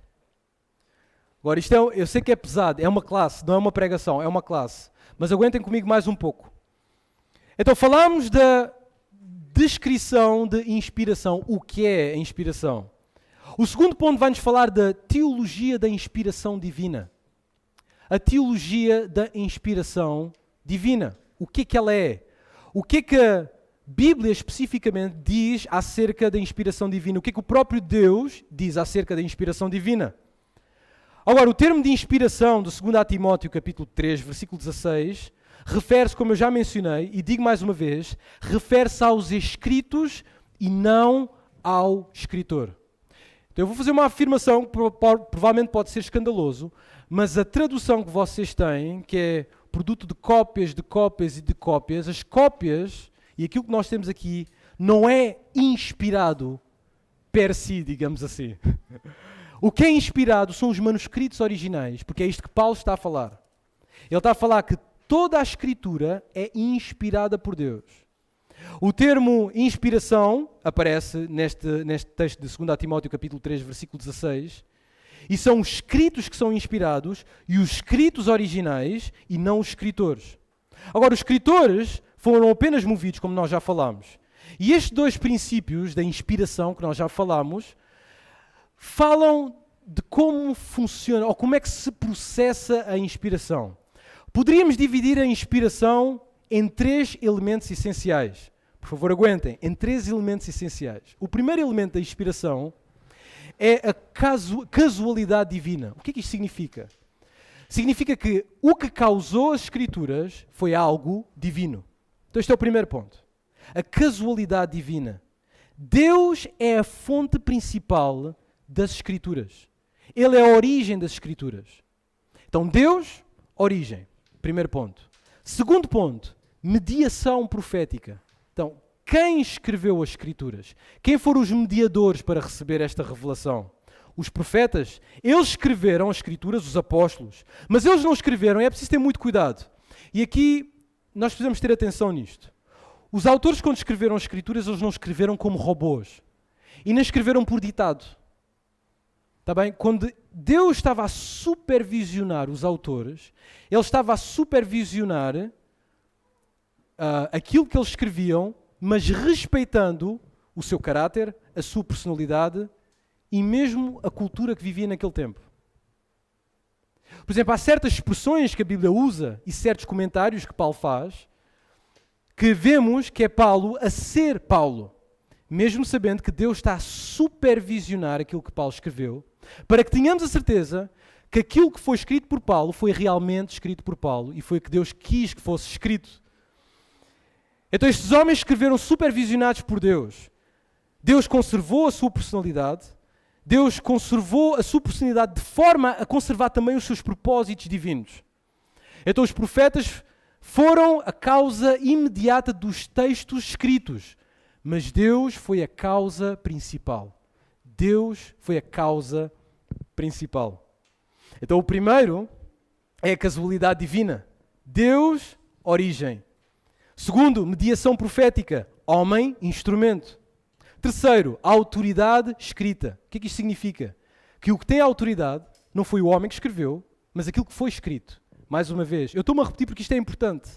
Agora, eu sei que é pesado, é uma classe, não é uma pregação, é uma classe. Mas aguentem comigo mais um pouco. Então, falámos da descrição de inspiração. O que é a inspiração? O segundo ponto vai-nos falar da teologia da inspiração divina. A teologia da inspiração divina. O que ela é? O que a Bíblia especificamente diz acerca da inspiração divina? O que o próprio Deus diz acerca da inspiração divina? Agora, o termo de inspiração do 2 Timóteo, capítulo 3, versículo 16, refere-se, como eu já mencionei, e digo mais uma vez, refere-se aos escritos e não ao escritor. Então, eu vou fazer uma afirmação que provavelmente pode ser escandaloso, mas a tradução que vocês têm, que é produto de cópias, de cópias e de cópias, as cópias, e aquilo que nós temos aqui, não é inspirado per si, digamos assim. O que é inspirado são os manuscritos originais, porque é isto que Paulo está a falar. Ele está a falar que toda a Escritura é inspirada por Deus. O termo inspiração aparece neste texto de 2 Timóteo capítulo 3, versículo 16, e são os escritos que são inspirados e os escritos originais e não os escritores. Agora, os escritores foram apenas movidos, como nós já falámos. E estes dois princípios da inspiração que nós já falámos, falam de como funciona, ou como é que se processa a inspiração. Poderíamos dividir a inspiração em 3 elementos essenciais. Por favor, aguentem. Em 3 elementos essenciais. O primeiro elemento da inspiração é a casualidade divina. O que é que isto significa? Significa que o que causou as Escrituras foi algo divino. Então este é o primeiro ponto. A casualidade divina. Deus é a fonte principal das Escrituras. Ele é a origem das Escrituras. Então, Deus, origem. Primeiro ponto. Segundo ponto, mediação profética. Então, quem escreveu as Escrituras? Quem foram os mediadores para receber esta revelação? Os profetas. Eles escreveram as Escrituras, os apóstolos. Mas eles não escreveram, é preciso ter muito cuidado. E aqui, nós precisamos ter atenção nisto. Os autores, quando escreveram as Escrituras, eles não escreveram como robôs. E nem escreveram por ditado. Está bem? Quando Deus estava a supervisionar os autores, Ele estava a supervisionar aquilo que eles escreviam, mas respeitando o seu caráter, a sua personalidade e mesmo a cultura que vivia naquele tempo. Por exemplo, há certas expressões que a Bíblia usa e certos comentários que Paulo faz, que vemos que é Paulo a ser Paulo, mesmo sabendo que Deus está a supervisionar aquilo que Paulo escreveu, para que tenhamos a certeza que aquilo que foi escrito por Paulo foi realmente escrito por Paulo e foi o que Deus quis que fosse escrito. Então estes homens escreveram supervisionados por Deus. Deus conservou a sua personalidade, Deus conservou a sua personalidade de forma a conservar também os seus propósitos divinos. Então os profetas foram a causa imediata dos textos escritos, mas Deus foi a causa principal. Deus foi a causa principal. Então o primeiro é a casualidade divina. Deus, origem. Segundo, mediação profética. Homem, instrumento. Terceiro, autoridade escrita. O que é que isto significa? Que o que tem autoridade não foi o homem que escreveu, mas aquilo que foi escrito. Mais uma vez, eu estou-me a repetir porque isto é importante.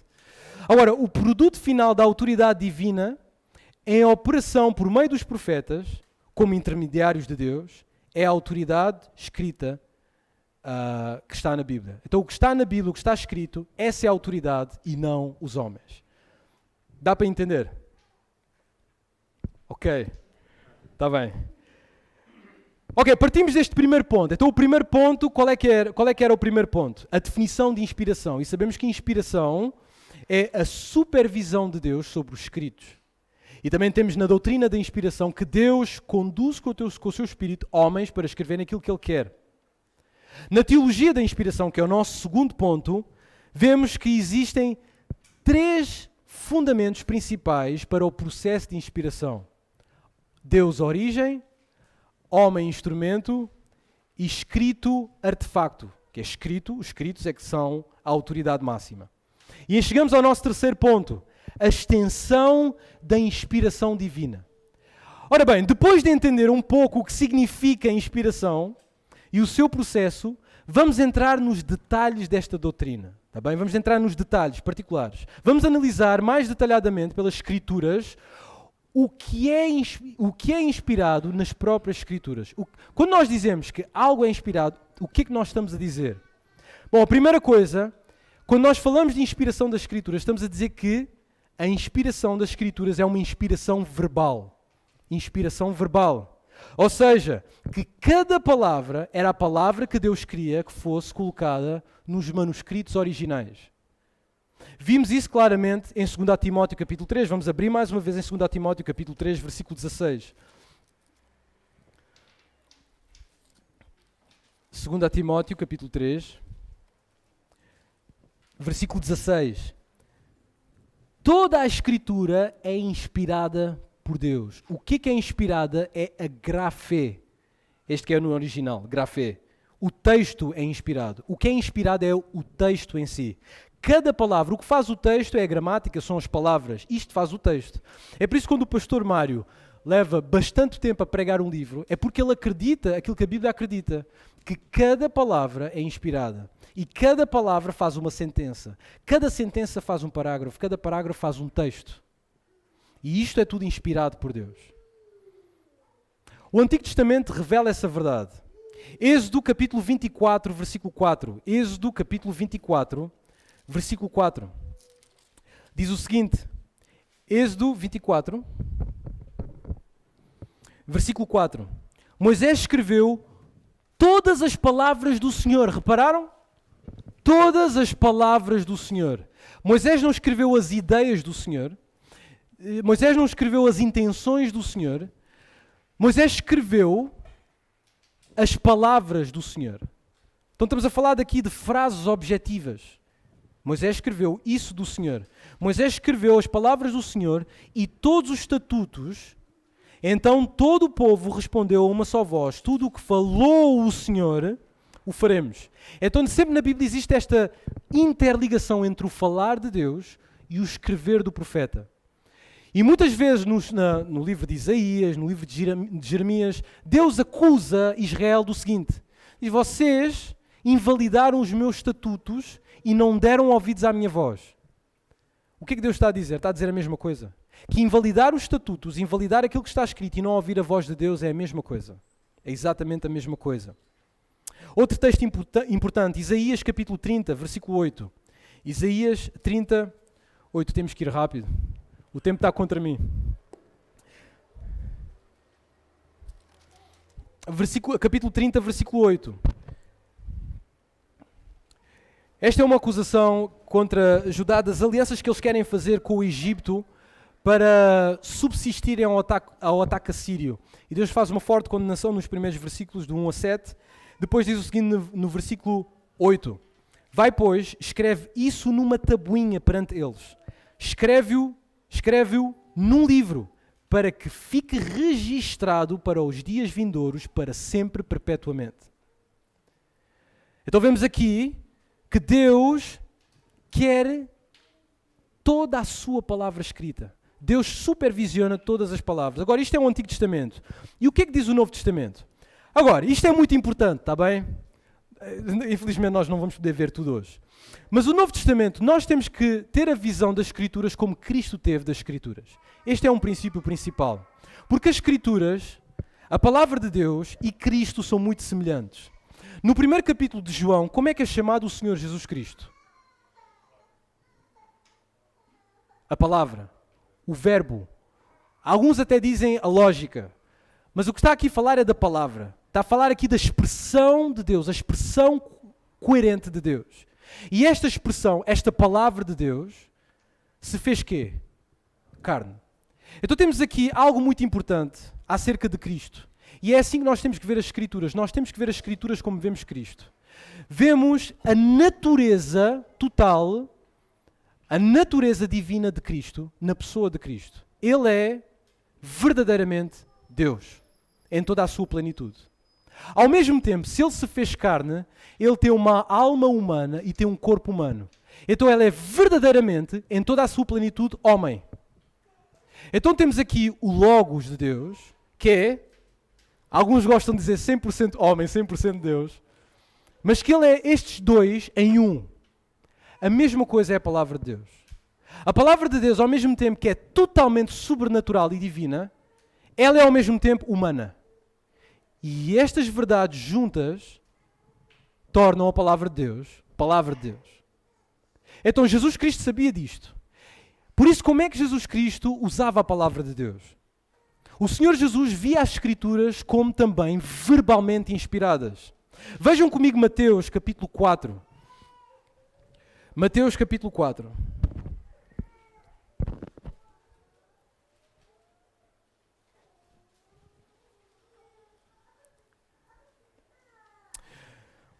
Agora, o produto final da autoridade divina, em operação por meio dos profetas, como intermediários de Deus, é a autoridade escrita que está na Bíblia. Então, o que está na Bíblia, o que está escrito, essa é a autoridade e não os homens. Dá para entender? Ok. Está bem. Ok, partimos deste primeiro ponto. Então o primeiro ponto, qual é que era o primeiro ponto? A definição de inspiração. E sabemos que inspiração é a supervisão de Deus sobre os escritos. E também temos na doutrina da inspiração que Deus conduz com o seu Espírito homens para escreverem aquilo que Ele quer. Na teologia da inspiração, que é o nosso segundo ponto, vemos que existem 3 fundamentos principais para o processo de inspiração. Deus, origem, homem, instrumento e escrito, artefacto. Que é escrito, os escritos é que são a autoridade máxima. E aí chegamos ao nosso terceiro ponto, a extensão da inspiração divina. Ora bem, depois de entender um pouco o que significa a inspiração e o seu processo, vamos entrar nos detalhes desta doutrina. Tá bem? Vamos entrar nos detalhes particulares. Vamos analisar mais detalhadamente pelas Escrituras o que é inspirado nas próprias Escrituras. Quando nós dizemos que algo é inspirado, o que é que nós estamos a dizer? Bom, a primeira coisa, quando nós falamos de inspiração das Escrituras, estamos a dizer que a inspiração das Escrituras é uma inspiração verbal. Inspiração verbal. Ou seja, que cada palavra era a palavra que Deus queria que fosse colocada nos manuscritos originais. Vimos isso claramente em 2 Timóteo capítulo 3. Vamos abrir mais uma vez em 2 Timóteo capítulo 3, versículo 16. 2 Timóteo capítulo 3, versículo 16. Toda a Escritura é inspirada por Deus. O que é inspirada é a grafé. Este que é no original, grafé. O texto é inspirado. O que é inspirado é o texto em si. Cada palavra, o que faz o texto é a gramática, são as palavras. Isto faz o texto. É por isso que quando o pastor Mário leva bastante tempo a pregar um livro, é porque ele acredita aquilo que a Bíblia acredita, que cada palavra é inspirada. E cada palavra faz uma sentença. Cada sentença faz um parágrafo. Cada parágrafo faz um texto. E isto é tudo inspirado por Deus. O Antigo Testamento revela essa verdade. Êxodo capítulo 24, versículo 4. Êxodo capítulo 24, versículo 4. Diz o seguinte. Êxodo 24, versículo 4. Moisés escreveu todas as palavras do Senhor. Repararam? Todas as palavras do Senhor. Moisés não escreveu as ideias do Senhor. Moisés não escreveu as intenções do Senhor. Moisés escreveu as palavras do Senhor. Então estamos a falar daqui de frases objetivas. Moisés escreveu isso do Senhor. Moisés escreveu as palavras do Senhor e todos os estatutos. Então todo o povo respondeu a uma só voz. Tudo o que falou o Senhor, o faremos. Então sempre na Bíblia existe esta interligação entre o falar de Deus e o escrever do profeta. E muitas vezes no livro de Isaías, no livro de Jeremias, Deus acusa Israel do seguinte. Diz, vocês invalidaram os meus estatutos e não deram ouvidos à minha voz. O que é que Deus está a dizer? Está a dizer a mesma coisa. Que invalidar os estatutos, invalidar aquilo que está escrito e não ouvir a voz de Deus é a mesma coisa. É exatamente a mesma coisa. Outro texto importante, Isaías capítulo 30, versículo 8. Isaías 30, 8, temos que ir rápido. O tempo está contra mim. Capítulo 30, versículo 8. Esta é uma acusação contra Judá das alianças que eles querem fazer com o Egito para subsistirem ao ataque assírio. E Deus faz uma forte condenação nos primeiros versículos, de 1 a 7. Depois diz o seguinte no versículo 8. Vai, pois, escreve isso numa tabuinha perante eles. Escreve-o num livro, para que fique registado para os dias vindouros, para sempre, perpetuamente. Então vemos aqui que Deus quer toda a sua palavra escrita. Deus supervisiona todas as palavras. Agora, isto é o Antigo Testamento. E o que é que diz o Novo Testamento? Agora, isto é muito importante, está bem? Infelizmente nós não vamos poder ver tudo hoje. Mas o Novo Testamento, nós temos que ter a visão das Escrituras como Cristo teve das Escrituras. Este é um princípio principal. Porque as Escrituras, a palavra de Deus e Cristo são muito semelhantes. No primeiro capítulo de João, como é que é chamado o Senhor Jesus Cristo? A palavra, o verbo. Alguns até dizem a lógica. Mas o que está aqui a falar é da palavra. Está a falar aqui da expressão de Deus, a expressão coerente de Deus. E esta expressão, esta palavra de Deus, se fez quê? Carne. Então temos aqui algo muito importante acerca de Cristo. E é assim que nós temos que ver as Escrituras. Nós temos que ver as Escrituras como vemos Cristo. Vemos a natureza total, a natureza divina de Cristo, na pessoa de Cristo. Ele é verdadeiramente Deus, em toda a sua plenitude. Ao mesmo tempo, se ele se fez carne, ele tem uma alma humana e tem um corpo humano. Então ele é verdadeiramente, em toda a sua plenitude, homem. Então temos aqui o Logos de Deus, que é, alguns gostam de dizer 100% homem, 100% Deus, mas que ele é estes dois em um. A mesma coisa é a palavra de Deus. A palavra de Deus, ao mesmo tempo que é totalmente sobrenatural e divina, ela é ao mesmo tempo humana. E estas verdades juntas tornam a palavra de Deus, palavra de Deus. Então Jesus Cristo sabia disto. Por isso, como é que Jesus Cristo usava a palavra de Deus? O Senhor Jesus via as Escrituras como também verbalmente inspiradas. Vejam comigo Mateus capítulo 4. Mateus capítulo 4.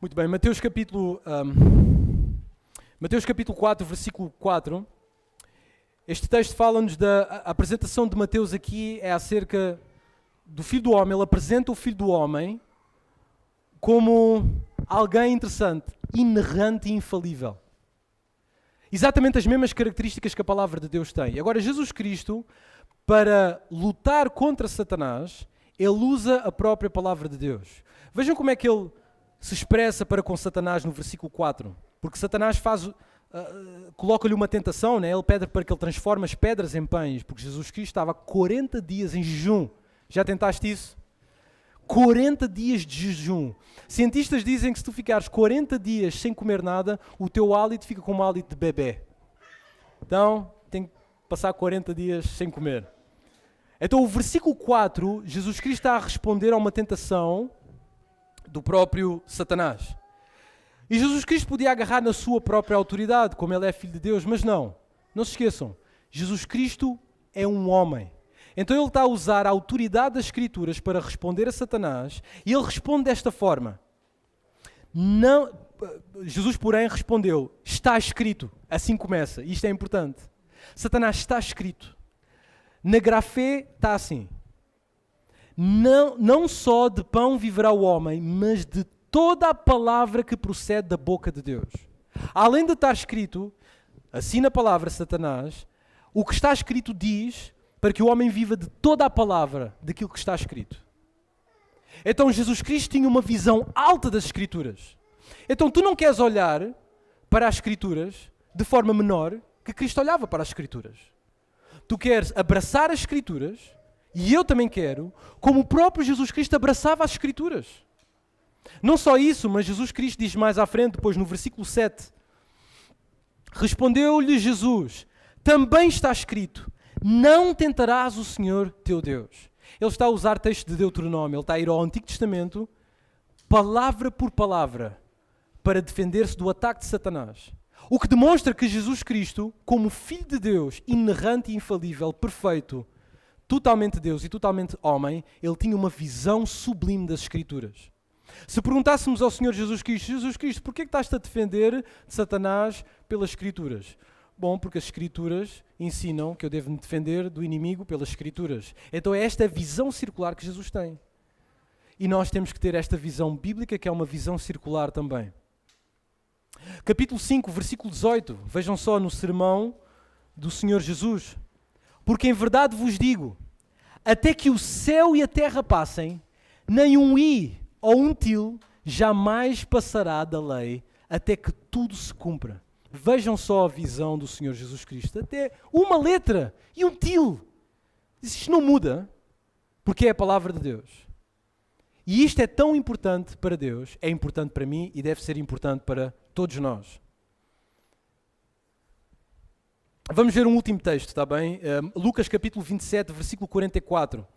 Muito bem, Mateus capítulo 4, versículo 4. Este texto fala-nos da apresentação de Mateus aqui, é acerca do Filho do Homem. Ele apresenta o Filho do Homem como alguém interessante, inerrante e infalível. Exatamente as mesmas características que a palavra de Deus tem. Agora, Jesus Cristo, para lutar contra Satanás, ele usa a própria palavra de Deus. Vejam como é que ele se expressa para com Satanás no versículo 4. Porque Satanás coloca-lhe uma tentação, né? Ele pede para que ele transforme as pedras em pães, porque Jesus Cristo estava 40 dias em jejum. Já tentaste isso? 40 dias de jejum. Cientistas dizem que se tu ficares 40 dias sem comer nada, o teu hálito fica como um hálito de bebê. Então, tem que passar 40 dias sem comer. Então, o versículo 4, Jesus Cristo está a responder a uma tentação do próprio Satanás. E Jesus Cristo podia agarrar na sua própria autoridade, como ele é filho de Deus, mas não. Não se esqueçam, Jesus Cristo é um homem. Então ele está a usar a autoridade das Escrituras para responder a Satanás, e ele responde desta forma. Não, Jesus, porém, respondeu, está escrito. Assim começa, isto é importante. Satanás, está escrito. Na grafê está assim. Não só de pão viverá o homem, mas de toda a palavra que procede da boca de Deus. Além de estar escrito, assim na palavra Satanás, o que está escrito diz para que o homem viva de toda a palavra daquilo que está escrito. Então Jesus Cristo tinha uma visão alta das Escrituras. Então tu não queres olhar para as Escrituras de forma menor que Cristo olhava para as Escrituras. Tu queres abraçar as Escrituras, e eu também quero, como o próprio Jesus Cristo abraçava as Escrituras. Não só isso, mas Jesus Cristo diz mais à frente, depois no versículo 7, respondeu-lhe Jesus, também está escrito, não tentarás o Senhor teu Deus. Ele está a usar texto de Deuteronômio, ele está a ir ao Antigo Testamento, palavra por palavra, para defender-se do ataque de Satanás. O que demonstra que Jesus Cristo, como Filho de Deus, inerrante e infalível, perfeito, totalmente Deus e totalmente homem, ele tinha uma visão sublime das Escrituras. Se perguntássemos ao Senhor Jesus Cristo, porquê que estás-te a defender de Satanás pelas Escrituras? Bom, porque as Escrituras ensinam que eu devo me defender do inimigo pelas Escrituras. Então é esta visão circular que Jesus tem. E nós temos que ter esta visão bíblica, que é uma visão circular também. Capítulo 5, versículo 18. Vejam só no sermão do Senhor Jesus. Porque em verdade vos digo, até que o céu e a terra passem, nem um i ou um til jamais passará da lei, até que tudo se cumpra. Vejam só a visão do Senhor Jesus Cristo. Até uma letra e um til. Isto não muda, porque é a palavra de Deus. E isto é tão importante para Deus, é importante para mim e deve ser importante para todos nós. Vamos ver um último texto, está bem? Lucas capítulo 27, versículo 44.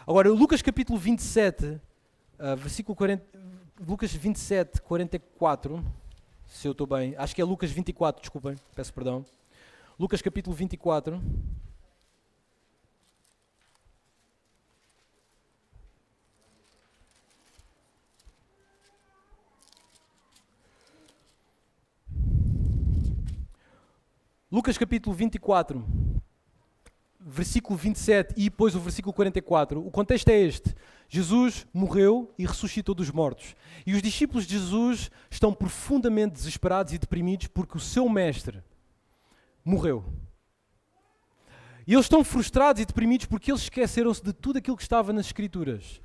Agora, Lucas capítulo 27 versículo 40, Lucas 27, 44, se eu estou bem, acho que é Lucas 24, desculpem, peço perdão. Lucas capítulo 24. Lucas capítulo 24, versículo 27 e depois o versículo 44. O contexto é este. Jesus morreu e ressuscitou dos mortos. E os discípulos de Jesus estão profundamente desesperados e deprimidos porque o seu mestre morreu. E eles estão frustrados e deprimidos porque eles esqueceram-se de tudo aquilo que estava nas Escrituras.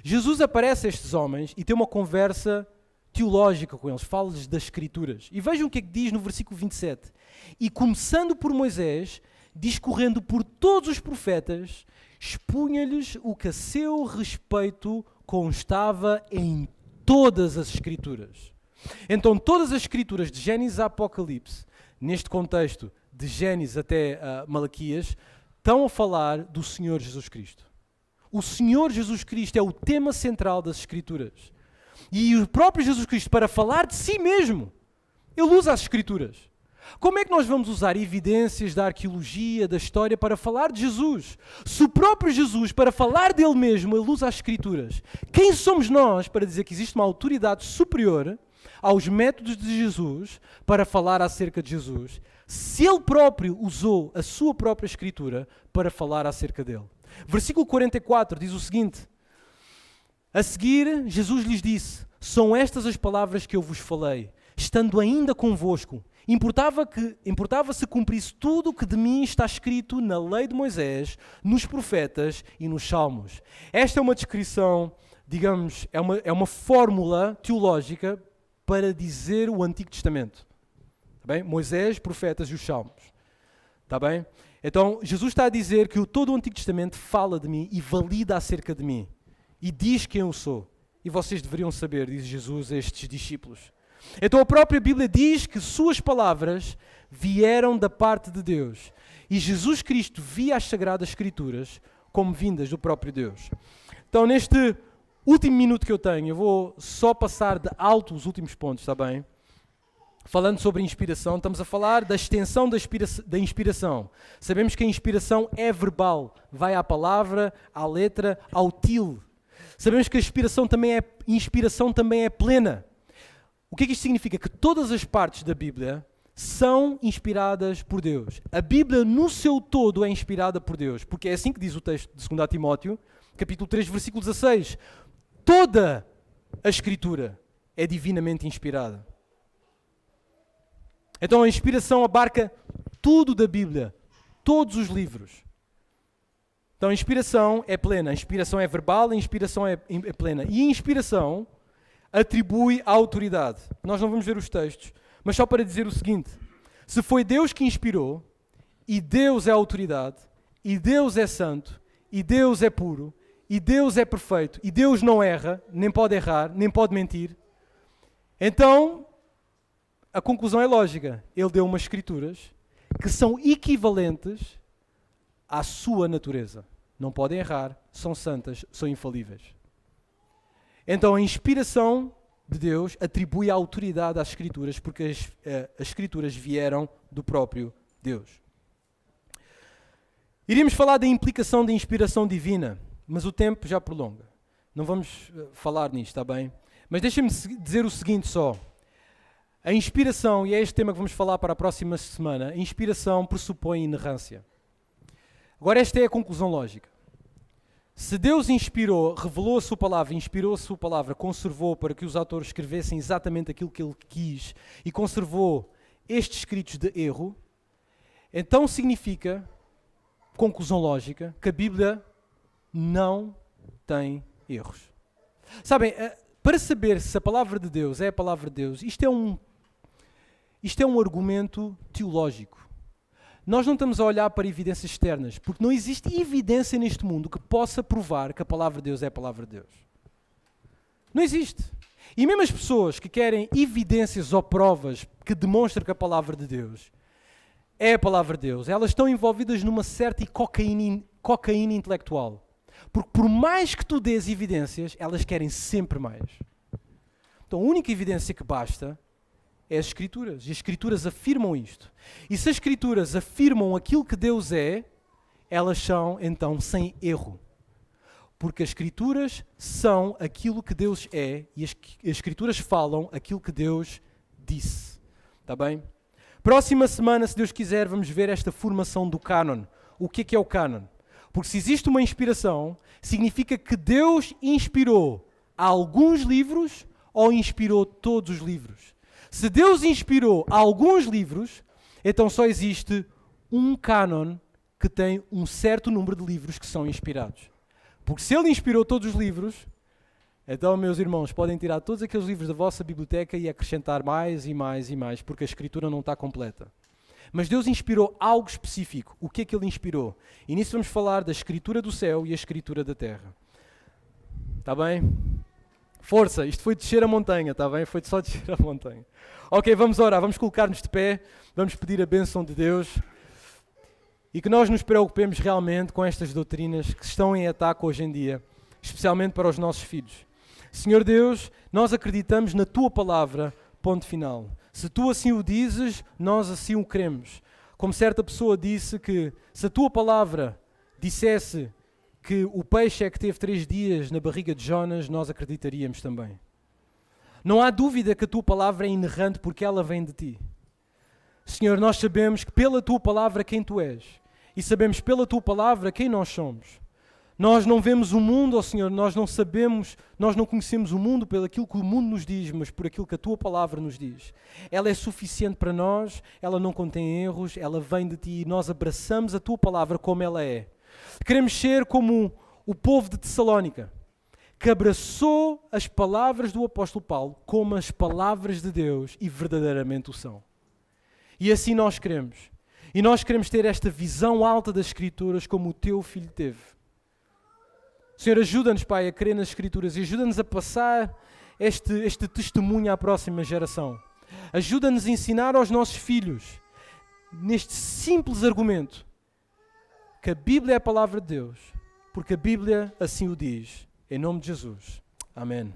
Jesus aparece a estes homens e tem uma conversa teológica com eles, fala-lhes das Escrituras. E vejam o que é que diz no versículo 27. E começando por Moisés, discorrendo por todos os profetas, expunha-lhes o que a seu respeito constava em todas as Escrituras. Então todas as Escrituras de Gênesis a Apocalipse, neste contexto de Gênesis até Malaquias, estão a falar do Senhor Jesus Cristo. O Senhor Jesus Cristo é o tema central das Escrituras. E o próprio Jesus Cristo, para falar de si mesmo, ele usa as Escrituras. Como é que nós vamos usar evidências da arqueologia, da história, para falar de Jesus? Se o próprio Jesus, para falar dele mesmo, ele usa as Escrituras, quem somos nós para dizer que existe uma autoridade superior aos métodos de Jesus para falar acerca de Jesus, se ele próprio usou a sua própria Escritura para falar acerca dele? Versículo 44 diz o seguinte: a seguir, Jesus lhes disse: são estas as palavras que eu vos falei, estando ainda convosco. Importava se cumprisse tudo o que de mim está escrito na lei de Moisés, nos profetas e nos salmos. Esta é uma descrição, digamos, é uma fórmula teológica para dizer o Antigo Testamento. Está bem? Moisés, profetas e os salmos. Está bem? Então, Jesus está a dizer que todo o Antigo Testamento fala de mim e valida acerca de mim. E diz quem eu sou. E vocês deveriam saber, diz Jesus a estes discípulos. Então a própria Bíblia diz que suas palavras vieram da parte de Deus. E Jesus Cristo via as Sagradas Escrituras como vindas do próprio Deus. Então neste último minuto que eu tenho, eu vou só passar de alto os últimos pontos, está bem? Falando sobre inspiração, estamos a falar da extensão da inspiração. Sabemos que a inspiração é verbal. Vai à palavra, à letra, ao til. Sabemos que a inspiração também é plena. O que é que isto significa? Que todas as partes da Bíblia são inspiradas por Deus. A Bíblia no seu todo é inspirada por Deus, porque é assim que diz o texto de 2 Timóteo, capítulo 3, versículo 16. Toda a Escritura é divinamente inspirada. Então a inspiração abarca tudo da Bíblia, todos os livros. Então a inspiração é plena, a inspiração é verbal, a inspiração é plena. E a inspiração atribui a autoridade. Nós não vamos ver os textos, mas só para dizer o seguinte: se foi Deus que inspirou, e Deus é a autoridade, e Deus é santo, e Deus é puro, e Deus é perfeito, e Deus não erra, nem pode errar, nem pode mentir, então a conclusão é lógica. Ele deu umas escrituras que são equivalentes à sua natureza. Não podem errar, são santas, são infalíveis. Então a inspiração de Deus atribui a autoridade às Escrituras, porque as Escrituras vieram do próprio Deus. Iríamos falar da implicação da inspiração divina, mas o tempo já prolonga. Não vamos falar nisto, está bem? Mas deixem-me dizer o seguinte só. A inspiração, e é este tema que vamos falar para a próxima semana, a inspiração pressupõe inerrância. Agora esta é a conclusão lógica. Se Deus inspirou, revelou a sua palavra, inspirou a sua palavra, conservou para que os autores escrevessem exatamente aquilo que ele quis e conservou estes escritos de erro, então significa, conclusão lógica, que a Bíblia não tem erros. Sabem, para saber se a palavra de Deus é a palavra de Deus, isto é um argumento teológico. Nós não estamos a olhar para evidências externas, porque não existe evidência neste mundo que possa provar que a palavra de Deus é a palavra de Deus. Não existe. E mesmo as pessoas que querem evidências ou provas que demonstram que a palavra de Deus é a palavra de Deus, elas estão envolvidas numa certa cocaína intelectual. Porque por mais que tu dês evidências, elas querem sempre mais. Então a única evidência que basta é as Escrituras. E as Escrituras afirmam isto. E se as Escrituras afirmam aquilo que Deus é, elas são então sem erro. Porque as Escrituras são aquilo que Deus é e as Escrituras falam aquilo que Deus disse. Está bem? Próxima semana, se Deus quiser, vamos ver esta formação do cânon. O que é o cânon? Porque se existe uma inspiração, significa que Deus inspirou alguns livros ou inspirou todos os livros. Se Deus inspirou alguns livros, então só existe um cânon que tem um certo número de livros que são inspirados. Porque se Ele inspirou todos os livros, então, meus irmãos, podem tirar todos aqueles livros da vossa biblioteca e acrescentar mais e mais e mais, porque a Escritura não está completa. Mas Deus inspirou algo específico. O que é que Ele inspirou? E nisso vamos falar da Escritura do céu e a Escritura da terra. Está bem? Força, isto foi descer a montanha, está bem? Foi só descer a montanha. Ok, vamos orar, vamos colocar-nos de pé, vamos pedir a bênção de Deus e que nós nos preocupemos realmente com estas doutrinas que estão em ataque hoje em dia, especialmente para os nossos filhos. Senhor Deus, nós acreditamos na Tua palavra, ponto final. Se Tu assim o dizes, nós assim o cremos. Como certa pessoa disse que se a Tua palavra dissesse que o peixe é que teve 3 dias na barriga de Jonas, nós acreditaríamos também. Não há dúvida que a Tua palavra é inerrante porque ela vem de Ti. Senhor, nós sabemos que pela Tua palavra quem Tu és e sabemos pela Tua palavra quem nós somos. Nós não vemos o mundo, ó Senhor, nós não sabemos, nós não conhecemos o mundo pelo aquilo que o mundo nos diz, mas por aquilo que a Tua palavra nos diz. Ela é suficiente para nós, ela não contém erros, ela vem de Ti e nós abraçamos a Tua palavra como ela é. Queremos ser como o povo de Tessalónica, que abraçou as palavras do apóstolo Paulo como as palavras de Deus e verdadeiramente o são. E assim nós queremos. E nós queremos ter esta visão alta das Escrituras como o Teu Filho teve. Senhor, ajuda-nos, Pai, a crer nas Escrituras e ajuda-nos a passar este testemunho à próxima geração. Ajuda-nos a ensinar aos nossos filhos, neste simples argumento, que a Bíblia é a palavra de Deus, porque a Bíblia assim o diz. Em nome de Jesus. Amém.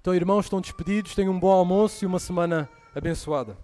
Então, irmãos, estão despedidos, tenham um bom almoço e uma semana abençoada.